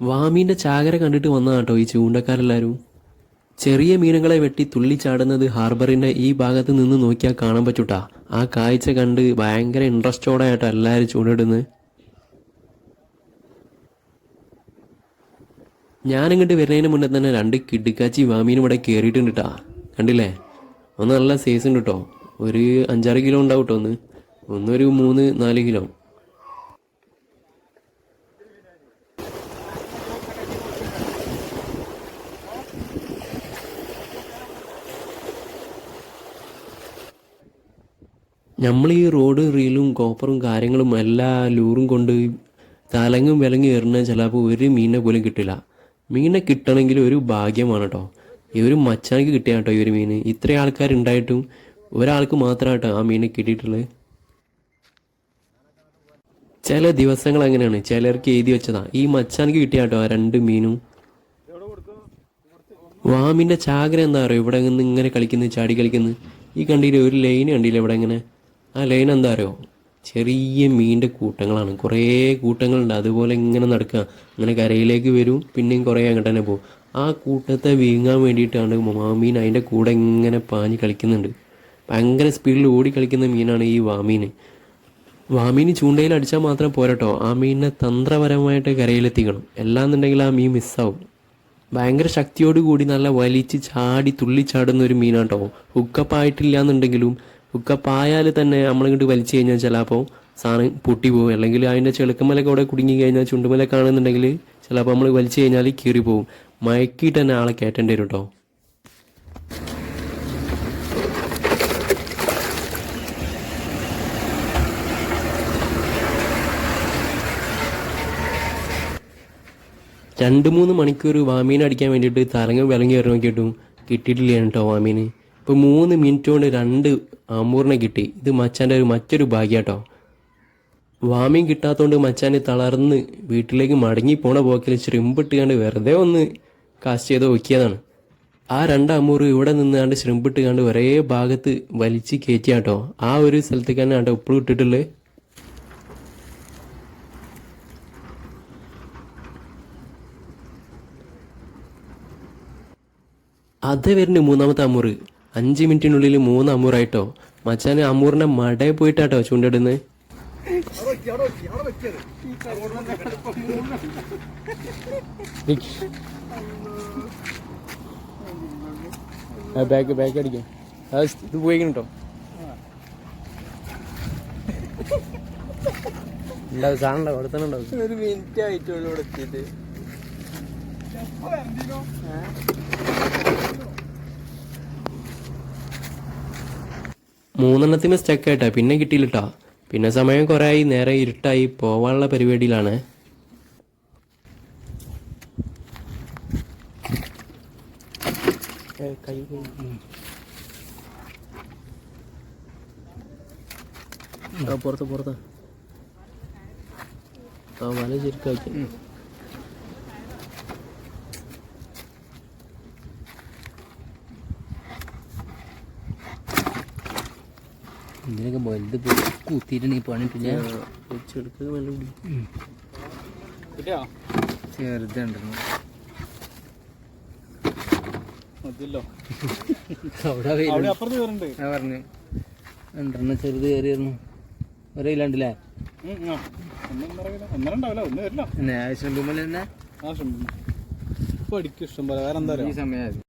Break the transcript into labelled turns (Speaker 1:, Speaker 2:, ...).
Speaker 1: വാമീൻ്റെ ചാകര കണ്ടിട്ട് വന്നതാണ് കേട്ടോ ഈ ചൂണ്ടക്കാരെല്ലാവരും. ചെറിയ മീനുകളെ വെട്ടി തുള്ളിച്ചാടുന്നത് ഹാർബറിൻ്റെ ഈ ഭാഗത്ത് നിന്ന് നോക്കിയാൽ കാണാൻ പറ്റൂട്ടാ. ആ കാഴ്ച കണ്ട് ഭയങ്കര ഇൻട്രസ്റ്റോടെ ആയിട്ടോ എല്ലാവരും ചൂണ്ടിടുന്നത്. ഞാനിങ്ങോട്ട് വരുന്നതിന് മുന്നേ തന്നെ 2 കിടുക്കാച്ചി വാമീനും ഇവിടെ കയറിയിട്ടുണ്ട് കേട്ടാ. കണ്ടില്ലേ, ഒന്ന് നല്ല സൈസ് ഉണ്ട് കേട്ടോ. ഒരു 5-6 കിലോ ഉണ്ടാവും കേട്ടോ. ഒന്നൊരു 3-4 കിലോ. നമ്മൾ ഈ റോഡ് റീലും കോപ്പറും കാര്യങ്ങളും എല്ലാ ലൂറും കൊണ്ട് തലങ്ങും വിലങ്ങും എറിഞ്ഞാൽ ചിലപ്പോൾ ഒരു മീനിനെ പോലും കിട്ടില്ല. മീനിനെ കിട്ടണമെങ്കിൽ ഒരു ഭാഗ്യമാണ് കേട്ടോ. ഈ ഒരു മച്ചാനിക്ക് കിട്ടിയ കേട്ടോ ഈ ഒരു മീൻ. ഇത്രയും ആൾക്കാരുണ്ടായിട്ടും ഒരാൾക്ക് മാത്രമായിട്ടോ ആ മീനെ കിട്ടിയിട്ടുള്ളത്. ചില ദിവസങ്ങൾ അങ്ങനെയാണ്, ചിലർക്ക് എഴുതി വെച്ചതാ. ഈ മച്ചാനിക്ക് കിട്ടിയ കേട്ടോ ആ 2 മീനും. വാമിൻ്റെ ചാകര എന്താ പറയുക, ഇവിടെ നിന്ന് ഇങ്ങനെ കളിക്കുന്നു, ചാടി കളിക്കുന്നു. ഈ കണ്ടില്ലേ ഒരു ലൈൻ കണ്ടില്ലേ ഇവിടെ ഇങ്ങനെ. ആ ലൈൻ എന്താ അറിയോ, ചെറിയ മീനിൻ്റെ കൂട്ടങ്ങളാണ്. കുറേ കൂട്ടങ്ങളുണ്ട്, അതുപോലെ ഇങ്ങനെ നടക്കുക. അങ്ങനെ കരയിലേക്ക് വരും, പിന്നെയും കുറേ അങ്ങോട്ട് തന്നെ പോകും. ആ കൂട്ടത്തെ വീങ്ങാൻ വേണ്ടിയിട്ടാണ് വാമീൻ അതിൻ്റെ കൂടെ ഇങ്ങനെ പാഞ്ഞ് കളിക്കുന്നുണ്ട്. ഭയങ്കര സ്പീഡിൽ ഓടി കളിക്കുന്ന മീനാണ് ഈ വാമീൻ. വാമീൻ ചൂണ്ടയിൽ അടിച്ചാൽ മാത്രം പോരട്ടോ, ആ മീനിനെ തന്ത്രപരമായിട്ട് കരയിലെത്തിക്കണം. അല്ലാന്നുണ്ടെങ്കിൽ ആ മീൻ മിസ്സാവും. ഭയങ്കര ശക്തിയോട് കൂടി നല്ല വലിച്ച് ചാടി തുള്ളിച്ചാടുന്ന ഒരു മീനാട്ടോ. ഹുക്കപ്പ് ആയിട്ടില്ല എന്നുണ്ടെങ്കിലും ഹുക്കപ്പ് ആയാൽ തന്നെ നമ്മളിങ്ങോട്ട് വലിച്ചു കഴിഞ്ഞാൽ ചിലപ്പോൾ സാധനം പൊട്ടി പോകും. അല്ലെങ്കിൽ അതിൻ്റെ ചെളുക്കമലൊക്കെ അവിടെ കുടുങ്ങി കഴിഞ്ഞാൽ ചുണ്ടുമല കാണുന്നുണ്ടെങ്കിൽ ചിലപ്പോൾ നമ്മൾ വലിച്ചു കഴിഞ്ഞാൽ കീറി പോകും. മയക്കിയിട്ട് തന്നെ ആളെ കയറ്റേണ്ടി വരും കേട്ടോ. രണ്ട് 3 മണിക്കൂർ വാമീൻ അടിക്കാൻ വേണ്ടിയിട്ട് തലങ്ങ് വിലങ്ങി വരണം നോക്കിയിട്ടും കിട്ടിയിട്ടില്ല കേട്ടോ വാമീൻ. ഇപ്പോൾ 3 മിനിറ്റ് കൊണ്ട് 2 ആമൂറിനെ കിട്ടി. ഇത് മച്ചാൻ്റെ മറ്റൊരു ഭാഗ്യം കേട്ടോ. വാമീൻ കിട്ടാത്തതുകൊണ്ട് മച്ചാൻ തളർന്ന് വീട്ടിലേക്ക് മടങ്ങി പോണ പോക്കിൽ ശ്രിമ്പിട്ടുകാണ്ട് വെറുതെ ഒന്ന് കാസ്റ്റ് ചെയ്ത് നോക്കിയതാണ്. ആ 2 അമൂറ് ഇവിടെ നിന്നാണ്ട് ശ്രിമ്പിട്ടുകാണ്ട് ഒരേ ഭാഗത്ത് വലിച്ച് കയറ്റിയ കേട്ടോ. ആ ഒരു സ്ഥലത്തേക്ക് തന്നെ കേട്ടോ ഇപ്പോഴും ഇട്ടിട്ടുള്ളത്. അത് വരുന്നുണ്ട് 3ാമത്തെ അമൂറ്. 5 മിനിറ്റിനുള്ളിൽ 3 അമൂറായിട്ടോ. മച്ചാൻ അമൂറിൻ്റെ മടയിൽ പോയിട്ടാട്ടോ ചൂണ്ടിടുന്നത്. ബാക്ക് അടിക്കാം. ഇത് പോയിക്കണം കേട്ടോ. ഉണ്ടാവും സാധനം അവിടെ തന്നെ ഉണ്ടാവും. 1 മിനിറ്റ് ആയിട്ടുള്ളൂ ഇവിടെ എത്തിയിട്ട്. 3 സ്റ്റക്കായിട്ടാ, പിന്നെ കിട്ടിയില്ലട്ടാ. പിന്നെ സമയം കുറേ ആയി, നേരെ ഇരുട്ടായി, പോവാനുള്ള പരിപാടിയിലാണ്. പുറത്ത് വല ശരിക്കാക്കി. ഇതിനൊക്കെ വലുത് കുത്തിയിട്ടുണ്ടെങ്കിൽ പണിട്ടില്ല. ചെറുതുണ്ടെന്നു പറഞ്ഞു. 2 ചെറുത് കയറിയായിരുന്നു. ഒരേയില്ലാണ്ടല്ലേ ആവശ്യം തന്നെ. ഇഷ്ടം പോലെ വേറെ എന്താ ഈ സമയം